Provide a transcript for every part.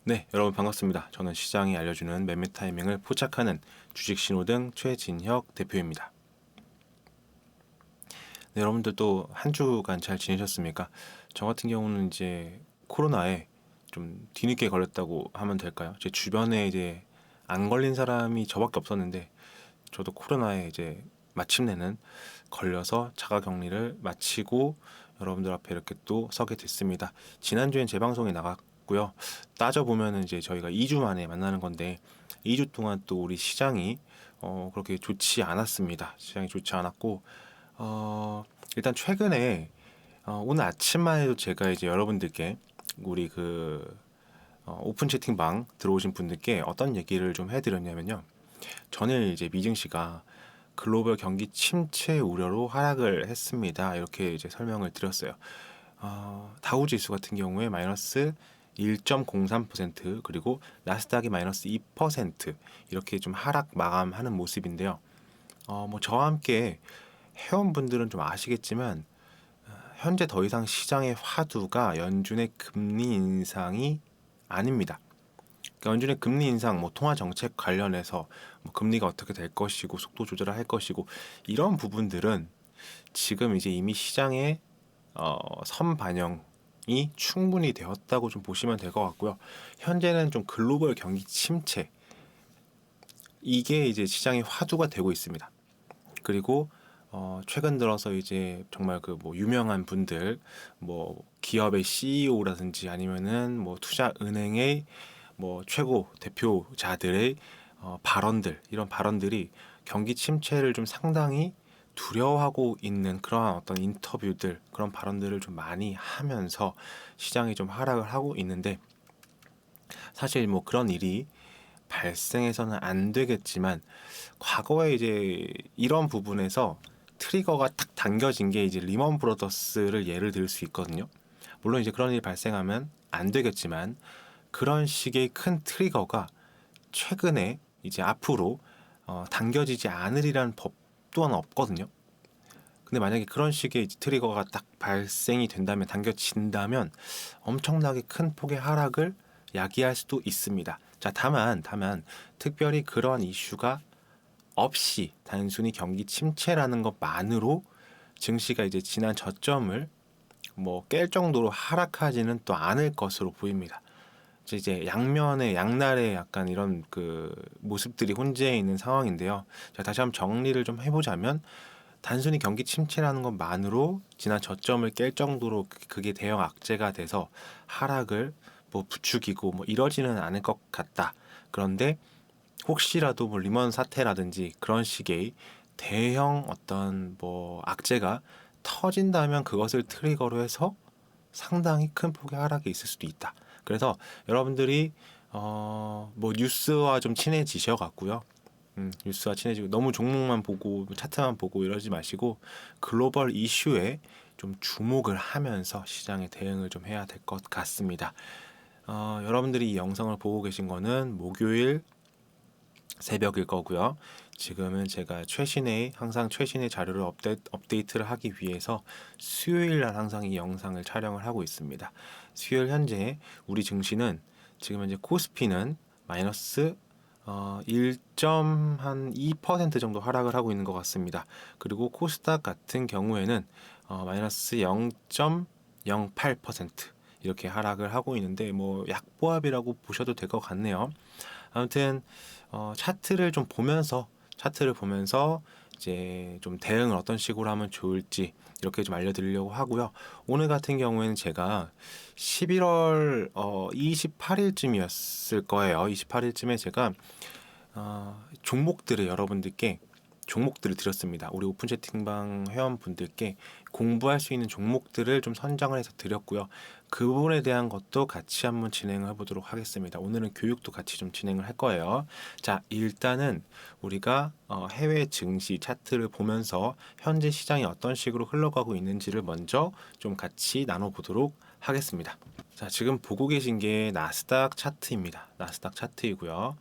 네, 여러분 반갑습니다. 저는 시장이 알려주는 매매 타이밍을 포착하는 주식신호등 최진혁 대표입니다. 네, 여러분들 또 한 주간 잘 지내셨습니까? 저 같은 경우는 이제 코로나에 좀 뒤늦게 걸렸다고 하면 될까요? 제 주변에 이제 안 걸린 사람이 저밖에 없었는데 저도 코로나에 이제 마침내는 걸려서 자가격리를 마치고 여러분들 앞에 이렇게 또 서게 됐습니다. 지난주엔 재방송에 나갔고요. 따져보면은 이제 저희가 2주 만에 만나는 건데 2주 동안 또 우리 시장이 그렇게 좋지 않았습니다. 시장이 좋지 않았고 일단 최근에 오늘 아침만 해도 제가 이제 여러분들께 우리 오픈 채팅방 들어오신 분들께 어떤 얘기를 좀 해드렸냐면요. 전일 이제 미증 씨가 글로벌 경기 침체 우려로 하락을 했습니다. 이렇게 이제 설명을 드렸어요. 다우 지수 같은 경우에 마이너스 1.03% 그리고 나스닥이 마이너스 2% 이렇게 좀 하락 마감하는 모습인데요. 뭐 저와 함께 회원분들은 좀 아시겠지만 현재 더 이상 시장의 화두가 연준의 금리 인상이 아닙니다. 그러니까 연준의 금리 인상, 뭐 통화 정책 관련해서 뭐 금리가 어떻게 될 것이고 속도 조절을 할 것이고 이런 부분들은 지금 이제 이미 시장에 선반영이 충분히 되었다고 좀 보시면 될 것 같고요. 현재는 좀 글로벌 경기 침체 이게 이제 시장의 화두가 되고 있습니다. 그리고 최근 들어서 이제 정말 그 뭐 유명한 분들, 뭐 기업의 CEO라든지 아니면은 뭐 투자 은행의 뭐 최고 대표자들의 발언들, 이런 발언들이 경기 침체를 좀 상당히 두려워하고 있는 그러한 어떤 인터뷰들, 그런 발언들을 좀 많이 하면서 시장이 좀 하락을 하고 있는데, 사실 뭐 그런 일이 발생해서는 안 되겠지만 과거에 이제 이런 부분에서 트리거가 딱 당겨진 게 이제 리먼 브로더스를 예를 들 수 있거든요. 물론 이제 그런 일이 발생하면 안 되겠지만 그런 식의 큰 트리거가 최근에 이제 앞으로 당겨지지 않으리라는 법 또한 없거든요. 근데 만약에 그런 식의 이제 트리거가 딱 발생이 된다면, 당겨진다면 엄청나게 큰 폭의 하락을 야기할 수도 있습니다. 자, 다만 특별히 그런 이슈가 없이 단순히 경기 침체라는 것만으로 증시가 이제 지난 저점을 뭐 깰 정도로 하락하지는 또 않을 것으로 보입니다. 이제 양면의 양날의 약간 이런 그 모습들이 혼재해 있는 상황인데요. 자, 다시 한번 정리를 좀 해보자면, 단순히 경기 침체라는 것만으로 지난 저점을 깰 정도로 그게 대형 악재가 돼서 하락을 뭐 부추기고 뭐 이러지는 않을 것 같다. 그런데 혹시라도 뭐 리먼 사태라든지 그런 식의 대형 어떤 뭐 악재가 터진다면 그것을 트리거로 해서 상당히 큰 폭의 하락이 있을 수도 있다. 그래서 여러분들이 뭐 뉴스와 좀 친해지셔 갖고요. 뉴스와 친해지고 너무 종목만 보고 차트만 보고 이러지 마시고 글로벌 이슈에 좀 주목을 하면서 시장에 대응을 좀 해야 될 것 같습니다. 여러분들이 이 영상을 보고 계신 거는 목요일 새벽일 거고요. 지금은 제가 항상 최신의 자료를 업데이트를 하기 위해서 수요일 날 항상 이 영상을 촬영을 하고 있습니다. 수요일 현재 우리 증시는 지금 현재 코스피는 마이너스 1.2% 정도 하락을 하고 있는 것 같습니다. 그리고 코스닥 같은 경우에는 마이너스 0.08% 이렇게 하락을 하고 있는데 뭐 약보합이라고 보셔도 될 것 같네요. 아무튼 차트를 보면서 이제 좀 대응을 어떤 식으로 하면 좋을지 이렇게 좀 알려드리려고 하고요. 오늘 같은 경우에는 제가 11월 28일쯤이었을 거예요. 28일쯤에 제가 종목들을 드렸습니다. 우리 오픈 채팅방 회원분들께 공부할 수 있는 종목들을 좀 선정을 해서 드렸고요. 그 부분에 대한 것도 같이 한번 진행을 해보도록 하겠습니다. 오늘은 교육도 같이 좀 진행을 할 거예요. 자, 일단은 우리가 해외 증시 차트를 보면서 현재 시장이 어떤 식으로 흘러가고 있는지를 먼저 좀 같이 나눠보도록 하겠습니다. 자, 지금 보고 계신 게 나스닥 차트입니다. 나스닥 차트이고요.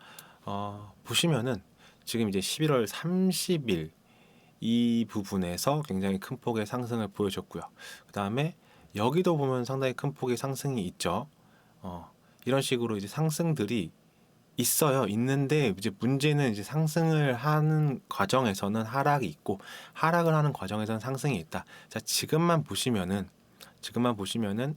보시면은 지금 이제 11월 30일 이 부분에서 굉장히 큰 폭의 상승을 보여줬고요. 그 다음에 여기도 보면 상당히 큰 폭의 상승이 있죠. 이런 식으로 이제 상승들이 있어요. 있는데 이제 문제는 이제 상승을 하는 과정에서는 하락이 있고 하락을 하는 과정에서는 상승이 있다. 자, 지금만 보시면은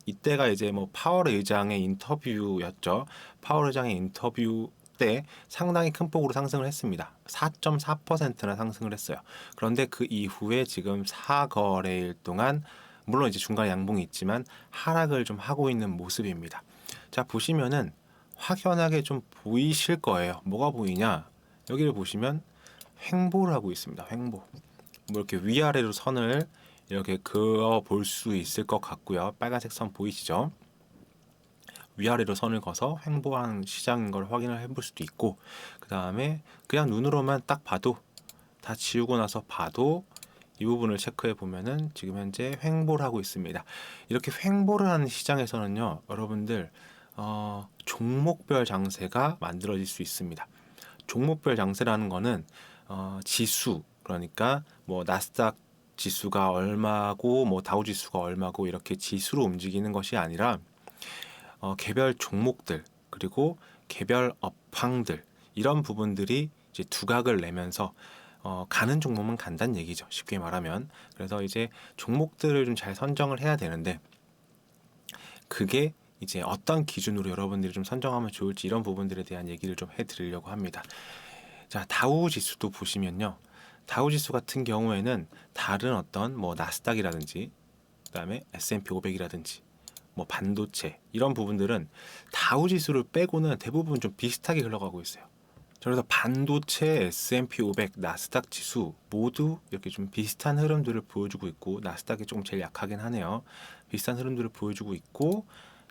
이때가 이제 뭐 파월 의장의 인터뷰였죠. 파월 의장의 인터뷰 때 상당히 큰 폭으로 상승을 했습니다. 4.4%나 상승을 했어요. 그런데 그 이후에 지금 4거래일 동안 물론 이제 중간에 양봉이 있지만 하락을 좀 하고 있는 모습입니다. 자, 보시면은 확연하게 좀 보이실 거예요. 뭐가 보이냐? 여기를 보시면 횡보를 하고 있습니다. 횡보. 뭐 이렇게 위아래로 선을 이렇게 그어 볼 수 있을 것 같고요. 빨간색 선 보이시죠? 위아래로 선을 그어서 횡보한 시장인 걸 확인을 해볼 수도 있고, 그 다음에 그냥 눈으로만 딱 봐도, 다 지우고 나서 봐도 이 부분을 체크해 보면은 지금 현재 횡보를 하고 있습니다. 이렇게 횡보를 하는 시장에서는요, 여러분들 종목별 장세가 만들어질 수 있습니다. 종목별 장세라는 거는 지수, 그러니까 뭐 나스닥 지수가 얼마고 뭐 다우 지수가 얼마고 이렇게 지수로 움직이는 것이 아니라 개별 종목들 그리고 개별 업황들 이런 부분들이 이제 두각을 내면서 가는 종목만 간다는 얘기죠. 쉽게 말하면. 그래서 이제 종목들을 좀 잘 선정을 해야 되는데 그게 이제 어떤 기준으로 여러분들이 좀 선정하면 좋을지 이런 부분들에 대한 얘기를 좀 해드리려고 합니다. 자, 다우 지수도 보시면요. 다우 지수 같은 경우에는 다른 어떤 뭐 나스닥이라든지 그다음에 S&P 500이라든지 뭐 반도체 이런 부분들은 다우 지수를 빼고는 대부분 좀 비슷하게 흘러가고 있어요. 그래서 반도체, S&P 500, 나스닥 지수 모두 이렇게 좀 비슷한 흐름들을 보여주고 있고 나스닥이 조금 제일 약하긴 하네요. 비슷한 흐름들을 보여주고 있고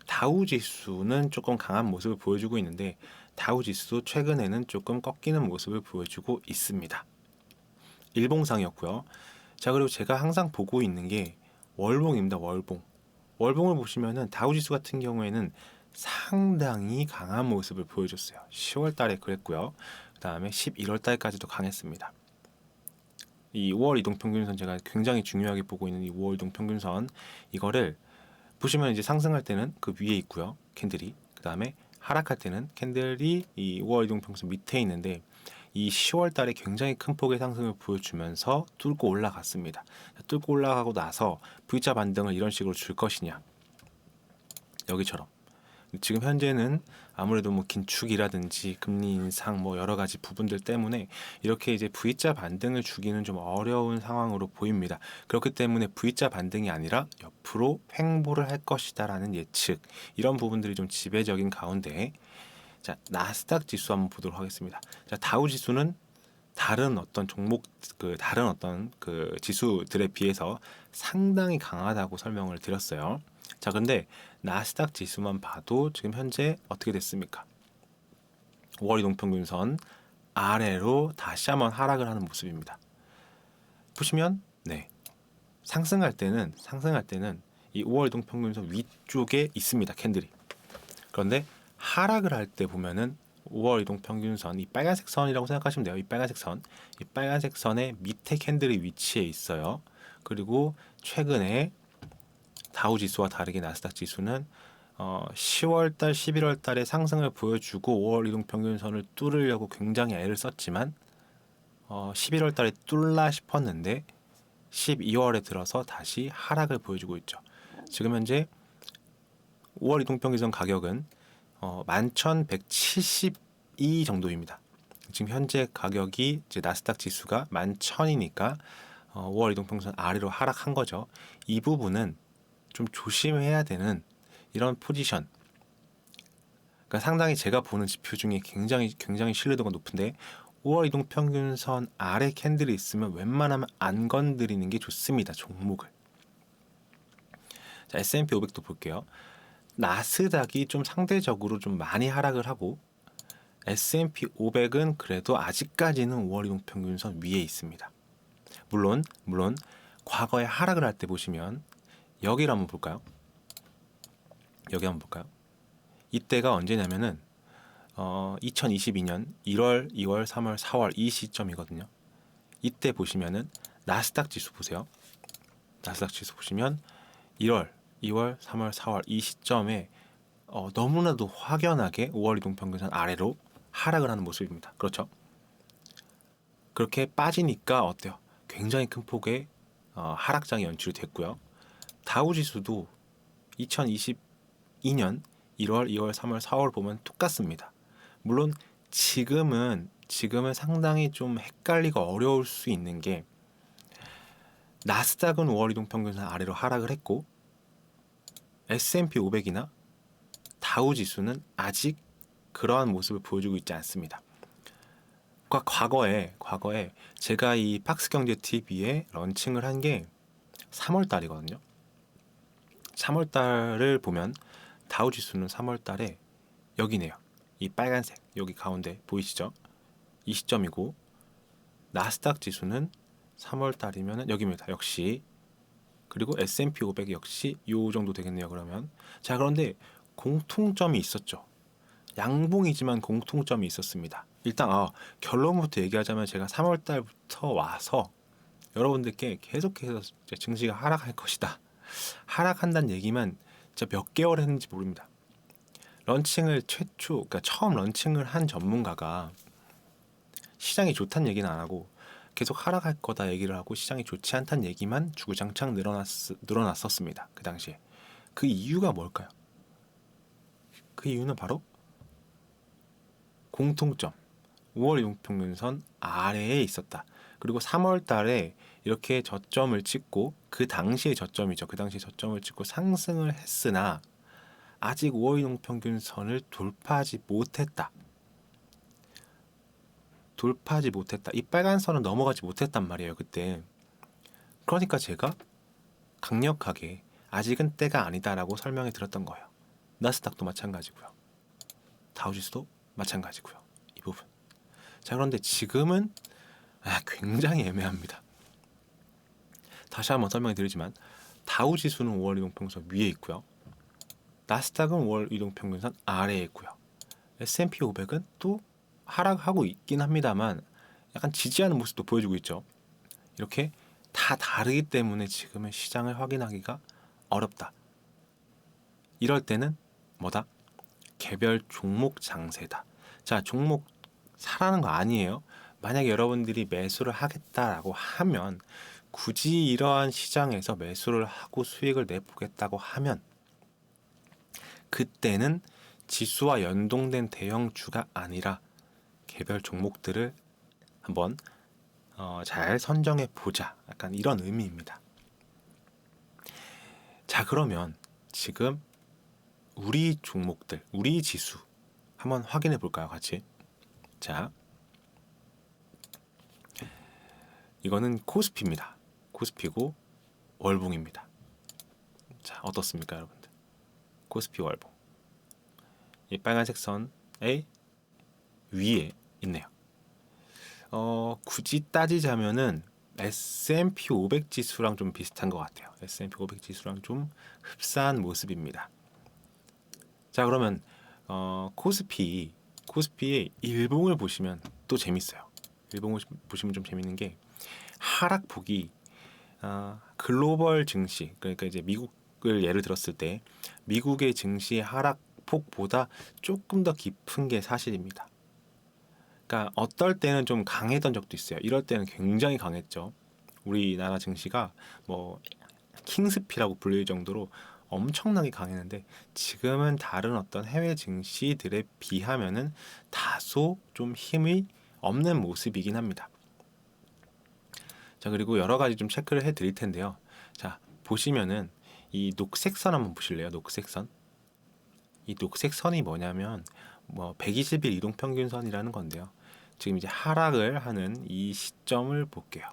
다우 지수는 조금 강한 모습을 보여주고 있는데 다우 지수도 최근에는 조금 꺾이는 모습을 보여주고 있습니다. 일봉상이었고요. 자, 그리고 제가 항상 보고 있는 게 월봉입니다. 월봉. 월봉을 보시면은 다우지수 같은 경우에는 상당히 강한 모습을 보여줬어요. 10월 달에 그랬고요. 그 다음에 11월 달까지도 강했습니다. 이 5월 이동평균선 제가 굉장히 중요하게 보고 있는 이 5월 이동평균선 이거를 보시면 이제 상승할 때는 그 위에 있고요. 캔들이. 그 다음에 하락할 때는 캔들이 이 5월 이동평균선 밑에 있는데 이 10월 달에 굉장히 큰 폭의 상승을 보여주면서 뚫고 올라갔습니다. 뚫고 올라가고 나서 V자 반등을 이런 식으로 줄 것이냐. 여기처럼. 지금 현재는 아무래도 뭐 긴축이라든지 금리 인상 뭐 여러 가지 부분들 때문에 이렇게 이제 V자 반등을 주기는 좀 어려운 상황으로 보입니다. 그렇기 때문에 V자 반등이 아니라 옆으로 횡보를 할 것이다라는 예측 이런 부분들이 좀 지배적인 가운데 자, 나스닥 지수 한번 보도록 하겠습니다. 자, 다우 지수는 다른 어떤 종목 다른 어떤 그 지수들에 비해서 상당히 강하다고 설명을 드렸어요. 자, 근데 나스닥 지수만 봐도 지금 현재 어떻게 됐습니까? 5월 이동평균선 아래로 다시 한번 하락을 하는 모습입니다. 보시면 네. 상승할 때는 이 5월 이동평균선 위쪽에 있습니다. 캔들이. 그런데 하락을 할 때 보면은 5월 이동평균선 이 빨간색 선이라고 생각하시면 돼요. 이 빨간색 선의 밑에 캔들이 위치해 있어요. 그리고 최근에 다우 지수와 다르게 나스닥 지수는 10월 달, 11월 달에 상승을 보여주고 5월 이동평균선을 뚫으려고 굉장히 애를 썼지만 11월 달에 뚫라 싶었는데 12월에 들어서 다시 하락을 보여주고 있죠. 지금 현재 5월 이동평균선 가격은 11,172 정도입니다. 지금 현재 가격이 이제 나스닥 지수가 11,000이니까 5월 이동평균선 아래로 하락한 거죠. 이 부분은 좀 조심해야 되는 이런 포지션. 그러니까 상당히 제가 보는 지표 중에 굉장히 신뢰도가 높은데 5월 이동평균선 아래 캔들이 있으면 웬만하면 안 건드리는 게 좋습니다. 종목을. 자, S&P 500도 볼게요. 나스닥이 좀 상대적으로 좀 많이 하락을 하고 S&P 500은 그래도 아직까지는 5월 이동평균선 위에 있습니다. 물론 과거에 하락을 할 때 보시면 여기를 한번 볼까요? 여기 한번 볼까요? 이때가 언제냐면은 2022년 1월, 2월, 3월, 4월 이 시점이거든요. 이때 보시면은 나스닥 지수 보세요. 나스닥 지수 보시면 1월, 2월, 3월, 4월 이 시점에 너무나도 확연하게 5월 이동평균선 아래로 하락을 하는 모습입니다. 그렇죠? 그렇게 빠지니까 어때요? 굉장히 큰 폭의 하락장이 연출이 됐고요. 다우지수도 2022년 1월, 2월, 3월, 4월 보면 똑같습니다. 물론 지금은 상당히 좀 헷갈리고 어려울 수 있는 게 나스닥은 5월 이동평균선 아래로 하락을 했고 S&P 500이나 다우지수는 아직 그러한 모습을 보여주고 있지 않습니다. 과거에 제가 이 팍스경제TV에 런칭을 한 게 3월 달이거든요. 3월 달을 보면 다우지수는 3월 달에 여기네요. 이 빨간색 여기 가운데 보이시죠? 이 시점이고 나스닥 지수는 3월 달이면 여기입니다. 역시. 그리고 S&P 500 역시 요 정도 되겠네요. 그러면 자, 그런데 공통점이 있었죠. 양봉이지만 공통점이 있었습니다. 일단 결론부터 얘기하자면 제가 3월 달부터 와서 여러분들께 계속해서 증시가 하락할 것이다, 하락한다는 얘기만 진짜 몇 개월 했는지 모릅니다. 그러니까 처음 런칭을 한 전문가가 시장이 좋다는 얘기는 안 하고 계속 하락할 거다 얘기를 하고 시장이 좋지 않다는 얘기만 주구장창 늘어났었습니다. 그 당시에. 그 이유가 뭘까요? 그 이유는 바로 공통점, 5월 이동평균선 아래에 있었다. 그리고 3월 달에 이렇게 저점을 찍고 그 당시의 저점이죠. 그 당시에 저점을 찍고 상승을 했으나 아직 5월 이동평균선을 돌파하지 못했다. 이 빨간 선을 넘어가지 못했단 말이에요. 그때. 그러니까 제가 강력하게 아직은 때가 아니다라고 설명해 드렸던 거예요. 나스닥도 마찬가지고요. 다우지수도 마찬가지고요. 이 부분. 자, 그런데 지금은 굉장히 애매합니다. 다시 한번 설명해 드리지만 다우지수는 5월 이동평균선 위에 있고요. 나스닥은 5월 이동평균선 아래에 있고요. S&P 500은 또 하락하고 있긴 합니다만 약간 지지하는 모습도 보여주고 있죠. 이렇게 다 다르기 때문에 지금은 시장을 확인하기가 어렵다. 이럴 때는 뭐다? 개별 종목 장세다. 자, 종목 사라는 거 아니에요. 만약에 여러분들이 매수를 하겠다라고 하면 굳이 이러한 시장에서 매수를 하고 수익을 내보겠다고 하면 그때는 지수와 연동된 대형주가 아니라 개별 종목들을 한번 잘 선정해 보자. 약간 이런 의미입니다. 자, 그러면 지금 우리 종목들, 우리 지수 한번 확인해 볼까요, 같이? 자, 이거는 코스피입니다. 코스피고 월봉입니다. 자, 어떻습니까, 여러분들? 코스피 월봉. 이 빨간색 선의 위에 있네요. 굳이 따지자면은 S&P 500 지수랑 좀 비슷한 것 같아요. S&P 500 지수랑 좀 흡사한 모습입니다. 자, 그러면 코스피의 일봉을 보시면 또 재밌어요. 일봉을 보시면 좀 재밌는 게 하락폭이 글로벌 증시, 그러니까 이제 미국을 예를 들었을 때 미국의 증시 하락폭보다 조금 더 깊은 게 사실입니다. 그러니까 어떨 때는 좀 강했던 적도 있어요. 이럴 때는 굉장히 강했죠. 우리나라 증시가 뭐 킹스피라고 불릴 정도로 엄청나게 강했는데 지금은 다른 어떤 해외 증시들에 비하면은 다소 좀 힘이 없는 모습이긴 합니다. 자, 그리고 여러 가지 좀 체크를 해 드릴 텐데요. 자, 보시면은 이 녹색 선 한번 보실래요? 녹색 선. 이 녹색 선이 뭐냐면 120일 이동평균선이라는 건데요. 지금 이제 하락을 하는 이 시점을 볼게요.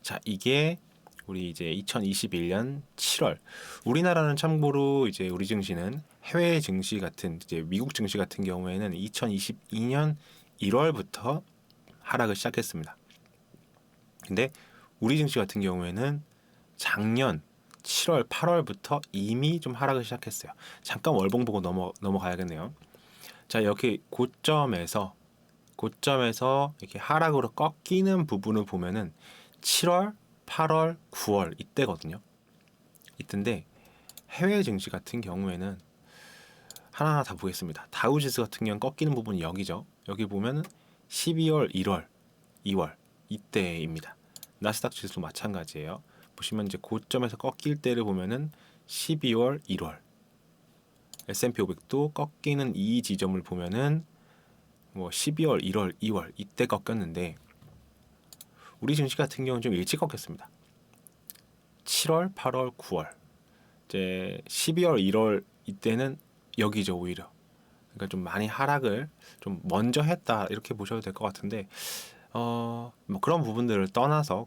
자, 이게 우리 이제 2021년 7월. 우리나라는 참고로 이제 우리 증시는 해외 증시 같은 이제 미국 증시 같은 경우에는 2022년 1월부터 하락을 시작했습니다. 근데 우리 증시 같은 경우에는 작년 7월, 8월부터 이미 좀 하락을 시작했어요. 잠깐 월봉 보고 넘어가야겠네요. 자, 여기 고점에서 이렇게 하락으로 꺾이는 부분을 보면은 7월, 8월, 9월 이때거든요. 이때인데 해외 증시 같은 경우에는 하나하나 다 보겠습니다. 다우지수 같은 경우는 꺾이는 부분이 여기죠. 여기 보면은 12월, 1월, 2월 이때입니다. 나스닥 지수도 마찬가지예요. 보시면 이제 고점에서 꺾일 때를 보면은 12월, 1월. S&P 500도 꺾이는 이 지점을 보면은 뭐 12월, 1월, 2월 이때 꺾였는데 우리 증시 같은 경우는 좀 일찍 꺾였습니다. 7월, 8월, 9월. 이제 12월, 1월 이때는 여기죠, 오히려. 그러니까 좀 많이 하락을 좀 먼저 했다 이렇게 보셔도 될 것 같은데 뭐 그런 부분들을 떠나서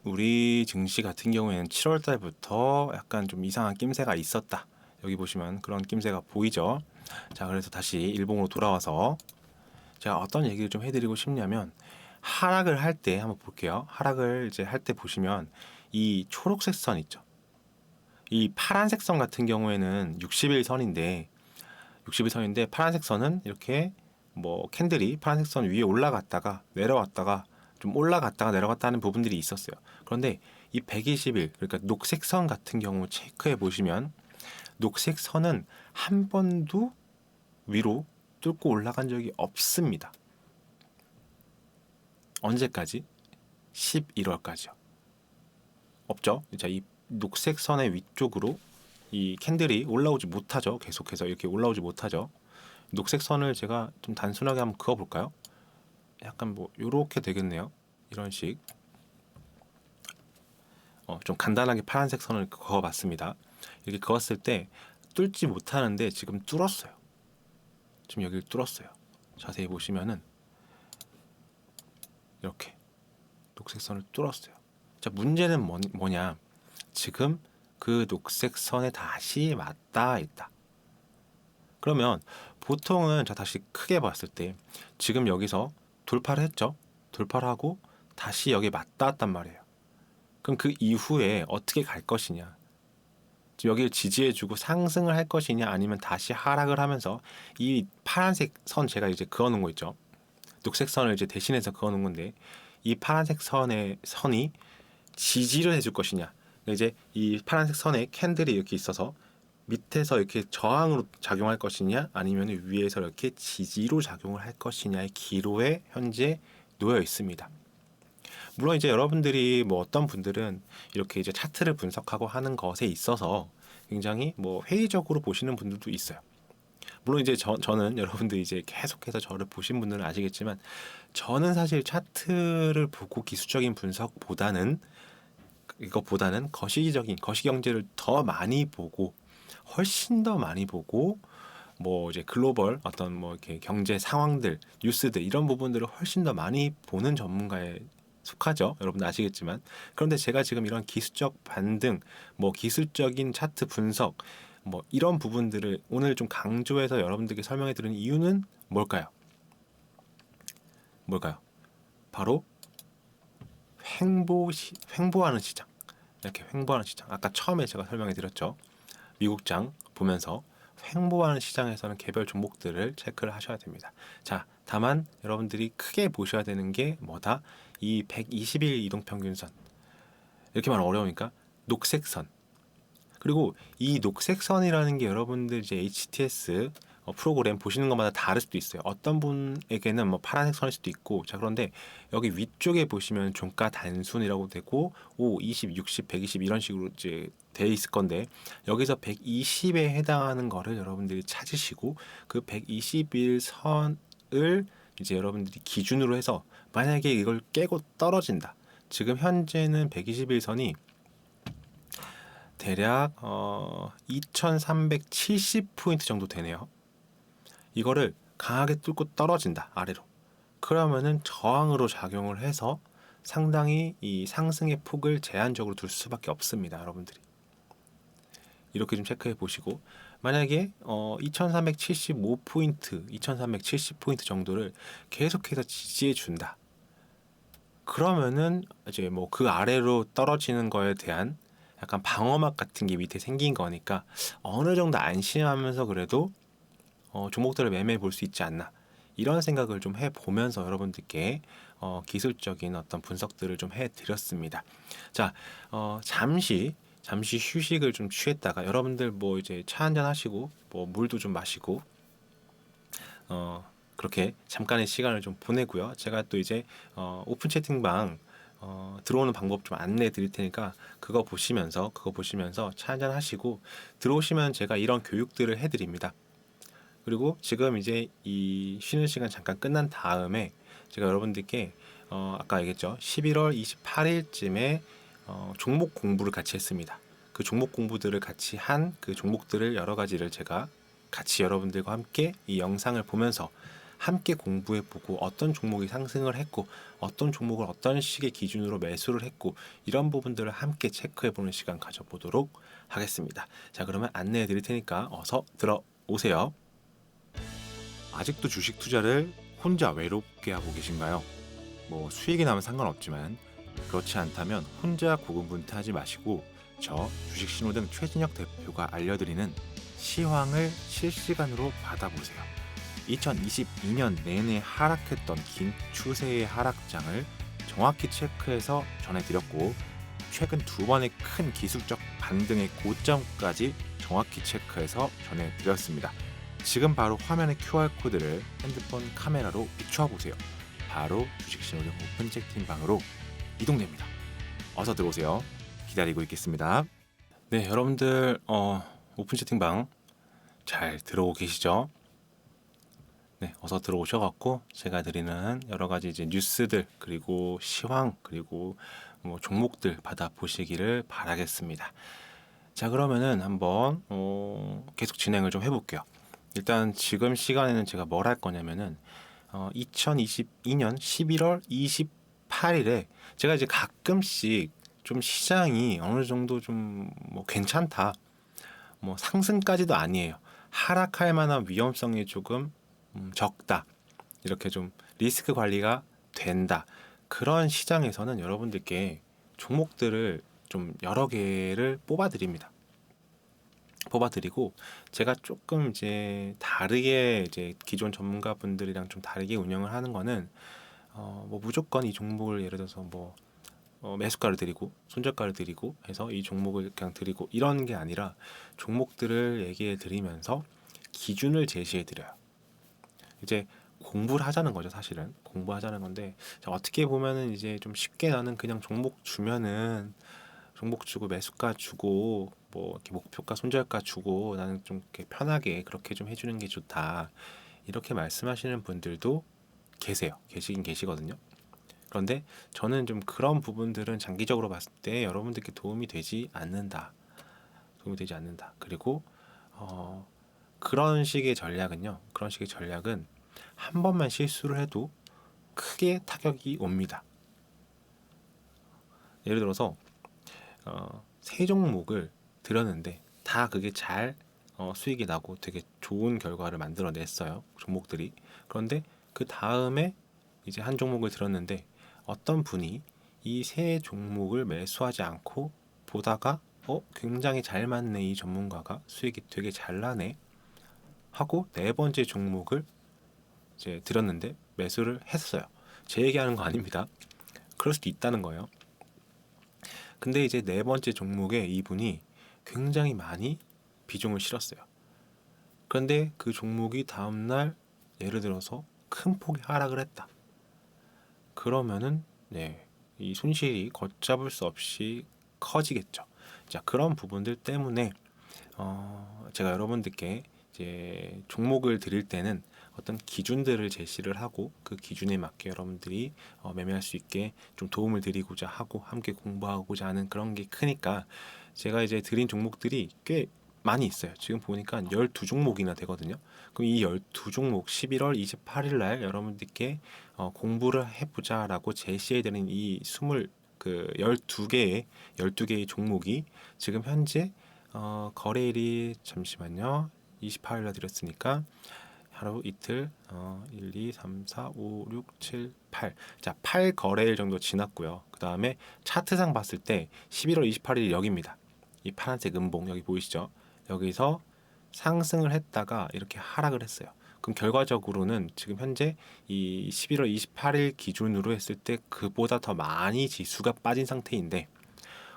우리 증시 같은 경우에는 7월 달부터 약간 좀 이상한 낌새가 있었다. 여기 보시면 그런 낌새가 보이죠. 자, 그래서 다시 일봉으로 돌아와서 제가 어떤 얘기를 좀 해드리고 싶냐면 하락을 할 때 한번 볼게요. 하락을 이제 할 때 보시면 이 초록색 선 있죠. 이 파란색 선 같은 경우에는 60일 선인데 파란색 선은 이렇게 뭐 캔들이 파란색 선 위에 올라갔다가 내려왔다가 좀 올라갔다가 내려갔다는 부분들이 있었어요. 그런데 이 120일 그러니까 녹색 선 같은 경우 체크해 보시면 녹색 선은 한 번도 위로 뚫고 올라간 적이 없습니다. 언제까지? 11월까지요. 없죠. 자, 이 녹색 선의 위쪽으로 이 캔들이 올라오지 못하죠. 계속해서 이렇게 올라오지 못하죠. 녹색 선을 제가 좀 단순하게 한번 그어 볼까요? 약간 뭐 요렇게 되겠네요. 이런 식. 좀 간단하게 파란색 선을 그어 봤습니다. 이렇게 그었을 때 뚫지 못하는데 지금 뚫었어요. 지금 여기를 뚫었어요. 자세히 보시면은 이렇게 녹색 선을 뚫었어요. 자, 문제는 뭐냐? 지금 그 녹색 선에 다시 맞닿아 있다. 그러면 보통은 자 다시 크게 봤을 때 지금 여기서 돌파를 했죠. 돌파를 하고 다시 여기에 맞닿았단 말이에요. 그럼 그 이후에 어떻게 갈 것이냐? 지금 여기를 지지해주고 상승을 할 것이냐 아니면 다시 하락을 하면서 이 파란색 선 제가 이제 그어놓은 거 있죠. 녹색 선을 이제 대신해서 그어놓은 건데 이 파란색 선이 지지를 해줄 것이냐. 이제 이 파란색 선에 캔들이 이렇게 있어서 밑에서 이렇게 저항으로 작용할 것이냐 아니면 위에서 이렇게 지지로 작용을 할 것이냐의 기로에 현재 놓여 있습니다. 물론 이제 여러분들이 뭐 어떤 분들은 이렇게 이제 차트를 분석하고 하는 것에 있어서 굉장히 뭐 회의적으로 보시는 분들도 있어요. 물론 이제 저는 여러분들이 이제 계속해서 저를 보신 분들은 아시겠지만 저는 사실 차트를 보고 기술적인 분석보다는 이것보다는 거시경제를 더 많이 보고 훨씬 더 많이 보고 뭐 이제 글로벌 어떤 뭐 이렇게 경제 상황들, 뉴스들 이런 부분들을 훨씬 더 많이 보는 전문가에 속하죠. 여러분들 아시겠지만. 그런데 제가 지금 이런 기술적 반등, 뭐 기술적인 차트 분석, 뭐 이런 부분들을 오늘 좀 강조해서 여러분들께 설명해 드리는 이유는 뭘까요? 바로 횡보하는 시장. 이렇게 횡보하는 시장. 아까 처음에 제가 설명해 드렸죠. 미국장 보면서 횡보하는 시장에서는 개별 종목들을 체크를 하셔야 됩니다. 자, 다만 여러분들이 크게 보셔야 되는 게 뭐다? 이 120일 이동평균선. 이렇게 말하면 어려우니까 녹색선. 그리고 이 녹색선이라는 게 여러분들 이제 HTS 프로그램 보시는 것마다 다를 수도 있어요. 어떤 분에게는 뭐 파란색 선일 수도 있고, 자 그런데 여기 위쪽에 보시면 종가 단순이라고 되고 5, 20, 60, 120 이런 식으로 이제 돼 있을 건데 여기서 120에 해당하는 거를 여러분들이 찾으시고 그 121 선을 이제 여러분들이 기준으로 해서 만약에 이걸 깨고 떨어진다. 지금 현재는 121 선이 대략 2370포인트 정도 되네요. 이거를 강하게 뚫고 떨어진다 아래로. 그러면은 저항으로 작용을 해서 상당히 이 상승의 폭을 제한적으로 둘 수밖에 없습니다. 여러분들이 이렇게 좀 체크해 보시고 만약에 2375포인트, 2370포인트 정도를 계속해서 지지해 준다. 그러면은 이제 뭐 그 아래로 떨어지는 거에 대한 약간 방어막 같은 게 밑에 생긴 거니까 어느 정도 안심하면서 그래도 종목들을 매매해 볼 수 있지 않나 이런 생각을 좀 해보면서 여러분들께 기술적인 어떤 분석들을 좀 해드렸습니다. 자, 잠시 잠시 휴식을 좀 취했다가 여러분들 뭐 이제 차 한잔 하시고 뭐 물도 좀 마시고 그렇게 잠깐의 시간을 좀 보내고요. 제가 또 이제 오픈 채팅방 들어오는 방법 좀 안내해 드릴 테니까 그거 보시면서 차 한잔 하시고 들어오시면 제가 이런 교육들을 해 드립니다. 그리고 지금 이제 이 쉬는 시간 잠깐 끝난 다음에 제가 여러분들께 아까 얘기했죠. 11월 28일쯤에 종목 공부를 같이 했습니다. 그 종목 공부들을 같이 한 그 종목들을 여러 가지를 제가 같이 여러분들과 함께 이 영상을 보면서 함께 공부해 보고 어떤 종목이 상승을 했고 어떤 종목을 어떤 식의 기준으로 매수를 했고 이런 부분들을 함께 체크해 보는 시간 가져보도록 하겠습니다. 자, 그러면 안내해 드릴 테니까 어서 들어오세요. 아직도 주식 투자를 혼자 외롭게 하고 계신가요? 뭐 수익이 나면 상관없지만 그렇지 않다면 혼자 고군분투하지 마시고 저 주식 신호등 최진혁 대표가 알려드리는 시황을 실시간으로 받아보세요. 2022년 내내 하락했던 긴 추세의 하락장을 정확히 체크해서 전해드렸고 최근 두 번의 큰 기술적 반등의 고점까지 정확히 체크해서 전해드렸습니다. 지금 바로 화면의 QR코드를 핸드폰 카메라로 비추어 보세요. 바로 주식신호등 오픈 채팅방으로 이동됩니다. 어서 들어오세요. 기다리고 있겠습니다. 네, 여러분들 오픈 채팅방 잘 들어오고 계시죠? 네, 어서 들어오셔갖고 제가 드리는 여러 가지 이제 뉴스들 그리고 시황 그리고 뭐 종목들 받아 보시기를 바라겠습니다. 자, 그러면은 한번 계속 진행을 좀 해볼게요. 일단 지금 시간에는 제가 뭘 할 거냐면은 2022년 11월 28일에 제가 이제 가끔씩 좀 시장이 어느 정도 좀 뭐 괜찮다, 뭐 상승까지도 아니에요. 하락할 만한 위험성이 조금 적다. 이렇게 좀 리스크 관리가 된다. 그런 시장에서는 여러분들께 종목들을 좀 여러 개를 뽑아드립니다. 뽑아드리고 제가 조금 이제 다르게 이제 기존 전문가분들이랑 좀 다르게 운영을 하는 거는 뭐 무조건 이 종목을 예를 들어서 뭐 매수가를 드리고 손절가를 드리고 해서 이 종목을 그냥 드리고 이런 게 아니라 종목들을 얘기해 드리면서 기준을 제시해 드려요. 이제 공부를 하자는 거죠. 사실은 공부하자는 건데 자, 어떻게 보면은 이제 좀 쉽게 나는 그냥 종목 주면은 종목 주고 매수가 주고 뭐 이렇게 목표가 손절가 주고 나는 좀 이렇게 편하게 그렇게 좀 해주는 게 좋다 이렇게 말씀하시는 분들도 계시긴 계시거든요. 그런데 저는 좀 그런 부분들은 장기적으로 봤을 때 여러분들께 도움이 되지 않는다. 그리고 그런 식의 전략은요. 그런 식의 전략은 한 번만 실수를 해도 크게 타격이 옵니다. 예를 들어서 세 종목을 들었는데 다 그게 잘 수익이 나고 되게 좋은 결과를 만들어냈어요. 종목들이. 그런데 그 다음에 이제 한 종목을 들었는데 어떤 분이 이 세 종목을 매수하지 않고 보다가 굉장히 잘 맞네 이 전문가가 수익이 되게 잘 나네 하고 네 번째 종목을 이제 들었는데 매수를 했어요. 제 얘기하는 거 아닙니다. 그럴 수도 있다는 거예요. 근데 이제 네 번째 종목에 이분이 굉장히 많이 비중을 실었어요. 그런데 그 종목이 다음날 예를 들어서 큰 폭의 하락을 했다. 그러면은 이 손실이 걷잡을 수 없이 커지겠죠. 자, 그런 부분들 때문에 제가 여러분들께 이제 종목을 드릴 때는 어떤 기준들을 제시를 하고 그 기준에 맞게 여러분들이 매매할 수 있게 좀 도움을 드리고자 하고 함께 공부하고자 하는 그런 게 크니까 제가 이제 드린 종목들이 꽤 많이 있어요. 지금 보니까 12종목이나 되거든요. 그럼 이 12종목 11월 28일 날 여러분들께 공부를 해보자라고 제시해드린 이 12개의 종목이 지금 현재 거래일이 잠시만요. 28일 날 드렸으니까 하루 이틀 1, 2, 3, 4, 5, 6, 7, 8. 자, 8거래일 정도 지났고요. 그 다음에 차트상 봤을 때 11월 28일이 여기입니다. 이 파란색 음봉 여기 보이시죠? 여기서 상승을 했다가 이렇게 하락을 했어요. 그럼 결과적으로는 지금 현재 이 11월 28일 기준으로 했을 때 그보다 더 많이 지수가 빠진 상태인데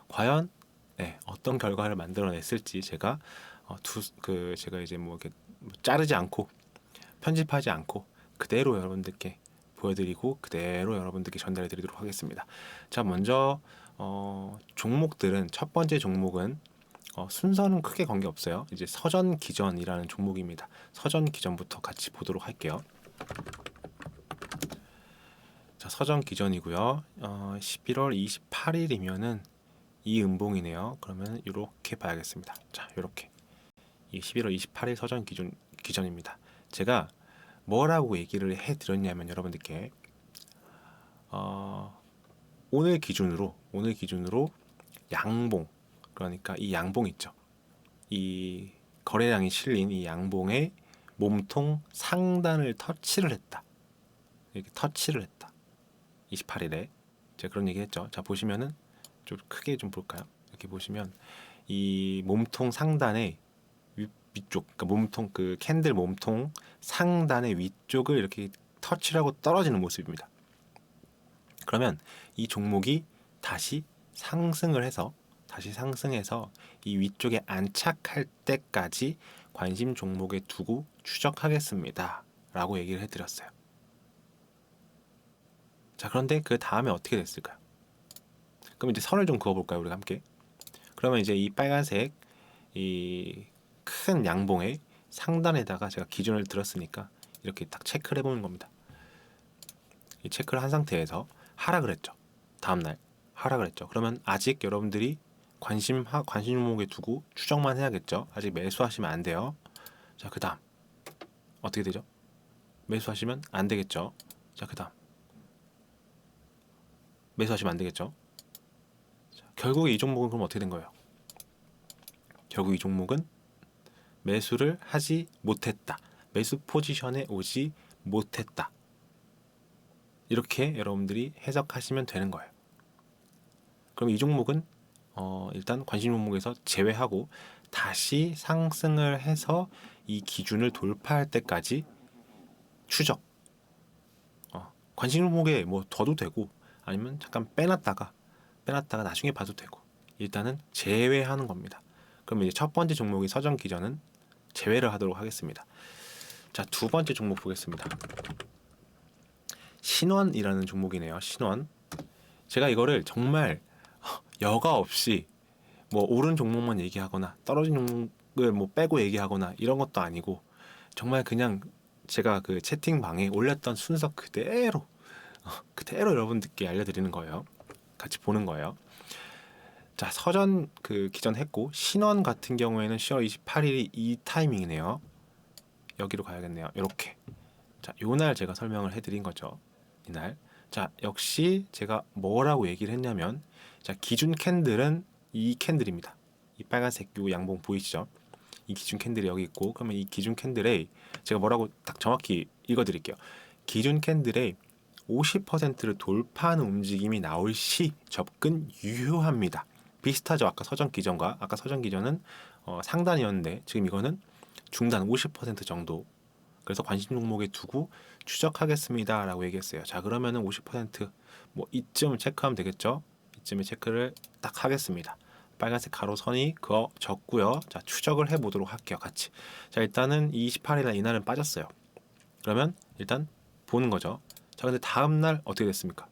과연 어떤 결과를 만들어냈을지 제가 제가 이제 뭐 이렇게 자르지 않고 편집하지 않고 그대로 여러분들께 보여드리고 그대로 여러분들께 전달해드리도록 하겠습니다. 자, 먼저 종목들은 첫 번째 종목은 순서는 크게 관계없어요. 이제 서전 기전이라는 종목입니다. 서전 기전부터 같이 보도록 할게요. 자, 서전 기전이고요. 11월 28일이면은 이 음봉이네요. 그러면 이렇게 봐야겠습니다. 자, 이렇게 이 11월 28일 서전 기전입니다. 제가 뭐라고 얘기를 해드렸냐면 여러분들께 오늘 기준으로 양봉, 그러니까 이 양봉 있죠. 이 거래량이 실린 이 양봉의 몸통 상단을 터치를 했다. 이렇게 터치를 했다. 28일에 제가 그런 얘기 했죠. 자, 보시면은 좀 크게 좀 볼까요? 이렇게 보시면 이 몸통 상단의 위쪽, 그러니까 몸통 그 캔들 몸통 상단의 위쪽을 이렇게 터치를 하고 떨어지는 모습입니다. 그러면 이 종목이 다시 상승해서 이 위쪽에 안착할 때까지 관심 종목에 두고 추적하겠습니다. 라고 얘기를 해드렸어요. 자, 그런데 그 다음에 어떻게 됐을까요? 그럼 이제 선을 좀 그어볼까요? 우리가 함께. 그러면 이제 이 빨간색 이 큰 양봉의 상단에다가 제가 기준을 들었으니까 이렇게 딱 체크를 해보는 겁니다. 이 체크를 한 상태에서 하락을 했죠. 다음날 하락을 했죠. 그러면 아직 여러분들이 관심 종목에 두고 추적만 해야겠죠. 아직 매수하시면 안 돼요. 자, 그 다음 어떻게 되죠? 매수하시면 안 되겠죠. 자, 그 다음 매수하시면 안 되겠죠. 자, 결국 이 종목은 그럼 어떻게 된 거예요? 결국 이 종목은 매수를 하지 못했다. 매수 포지션에 오지 못했다. 이렇게 여러분들이 해석하시면 되는 거예요. 그럼 이 종목은 일단 관심 종목에서 제외하고 다시 상승을 해서 이 기준을 돌파할 때까지 추적. 관심 종목에 뭐 둬도 되고 아니면 잠깐 빼놨다가 나중에 봐도 되고 일단은 제외하는 겁니다. 그럼 이제 첫 번째 종목이 서전 기전은 제외를 하도록 하겠습니다. 자, 두 번째 종목 보겠습니다. 신원이라는 종목이네요. 신원. 제가 이거를 정말 여과 없이 뭐 오른 종목만 얘기하거나 떨어진 종목을 뭐 빼고 얘기하거나 이런 것도 아니고 정말 그냥 제가 그 채팅방에 올렸던 순서 그대로 여러분들께 알려드리는 거예요. 같이 보는 거예요. 자, 서전 그 기전 했고 신원 같은 경우에는 10월 28일이 이 타이밍이네요. 여기로 가야겠네요. 이렇게. 자, 요날 제가 설명을 해드린 거죠. 이날. 자, 역시 제가 뭐라고 얘기를 했냐면 자, 기준 캔들은 이 캔들입니다. 이 빨간색 요 양봉 보이시죠? 이 기준 캔들이 여기 있고 그러면 이 기준 캔들에 제가 뭐라고 딱 정확히 읽어드릴게요. 기준 캔들에 50%를 돌파하는 움직임이 나올 시 접근 유효합니다. 비슷하죠. 아까 서전 기전과 아까 서전 기전은 상단이었는데 지금 이거는 중단 50% 정도. 그래서 관심 종목에 두고 추적하겠습니다 라고 얘기했어요. 자, 그러면은 50%뭐 이쯤 체크하면 되겠죠. 이쯤에 체크를 딱 하겠습니다. 빨간색 가로선이 그어졌고요. 자, 추적을 해보도록 할게요. 같이. 자, 일단은 28일날 이날은 빠졌어요. 그러면 일단 보는 거죠. 자, 근데 다음날 어떻게 됐습니까?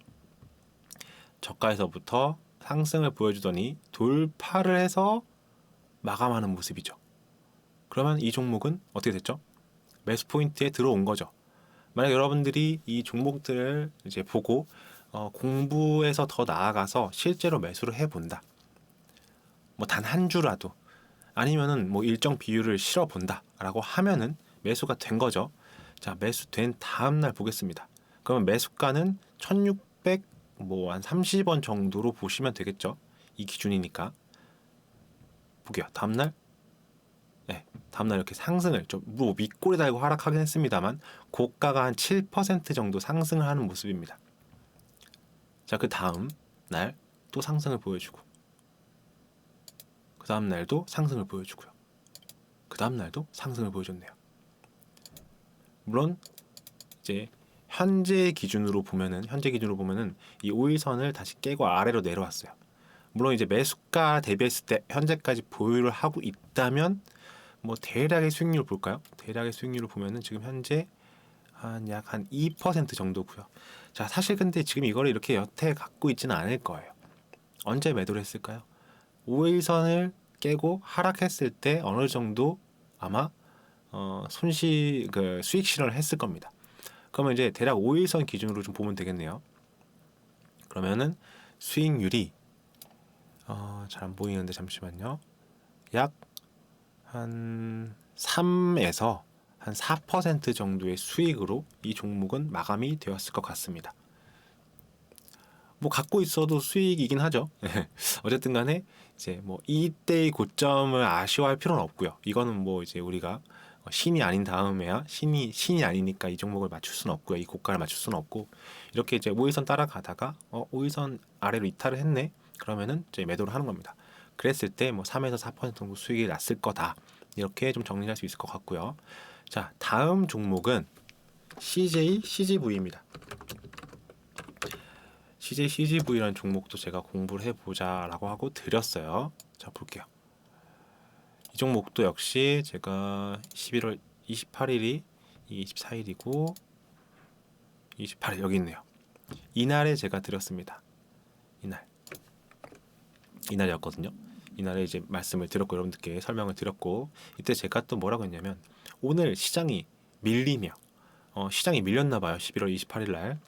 저가에서부터 상승을 보여주더니 돌파를 해서 마감하는 모습이죠. 그러면 이 종목은 어떻게 됐죠? 매수 포인트에 들어온 거죠. 만약 여러분들이 이 종목들을 이제 보고 공부해서 더 나아가서 실제로 매수를 해본다. 뭐 단 한 주라도 아니면은 뭐 일정 비율을 실어 본다라고 하면은 매수가 된 거죠. 자, 매수된 다음 날 보겠습니다. 그러면 매수가는 1600 뭐 한 30원 정도로 보시면 되겠죠. 이 기준이니까. 볼게요. 다음 날 다음날 이렇게 상승을 좀뭐 밑꼬리 달고 하락하긴 했습니다만 고가가 한 7% 정도 상승을 하는 모습입니다. 자, 그 다음 날 또 상승을 보여주고 그 다음 날도 상승을 보여주고요. 그 다음 날도 상승을 보여줬네요. 물론 이제 현재 기준으로 보면은 이 5일선을 다시 깨고 아래로 내려왔어요. 물론 이제 매수가 대비했을 때 현재까지 보유를 하고 있다면 뭐 대략의 수익률 볼까요? 대략의 수익률을 보면은 지금 현재 약 한 2% 정도고요. 자, 사실 근데 지금 이거를 이렇게 여태 갖고 있지는 않을 거예요. 언제 매도를 했을까요? 5일선을 깨고 하락했을 때 어느 정도 아마 수익 실현을 했을 겁니다. 그러면 이제 대략 5일선 기준으로 좀 보면 되겠네요. 그러면은 수익률이 잘 안 보이는데 잠시만요. 약 한 3에서 한 4% 정도의 수익으로 이 종목은 마감이 되었을 것 같습니다. 뭐 갖고 있어도 수익이긴 하죠. 어쨌든 간에 이제 뭐 이때의 고점을 아쉬워할 필요는 없고요. 이거는 뭐 이제 우리가 신이 아닌 다음에야 신이 아니니까 이 종목을 맞출 수는 없고요. 이 고가를 맞출 수는 없고 이렇게 이제 5일선 따라가다가 5일선 아래로 이탈을 했네. 그러면은 이제 매도를 하는 겁니다. 그랬을 때 뭐 3에서 4% 정도 수익이 났을 거다. 이렇게 좀 정리할 수 있을 것 같고요. 자, 다음 종목은 CJ CGV입니다. CJ CGV라는 종목도 제가 공부를 해보자라고 하고 드렸어요. 자, 볼게요. 이 종목도 역시 제가 11월 28일이 24일이고 28일 여기 있네요. 이날에 제가 드렸습니다. 이날이었거든요. 이날에 이제 말씀을 드렸고 여러분들께 설명을 드렸고 이때 제가 또 뭐라고 했냐면 오늘 시장이 밀리며 시장이 밀렸나 봐요. 11월 28일 날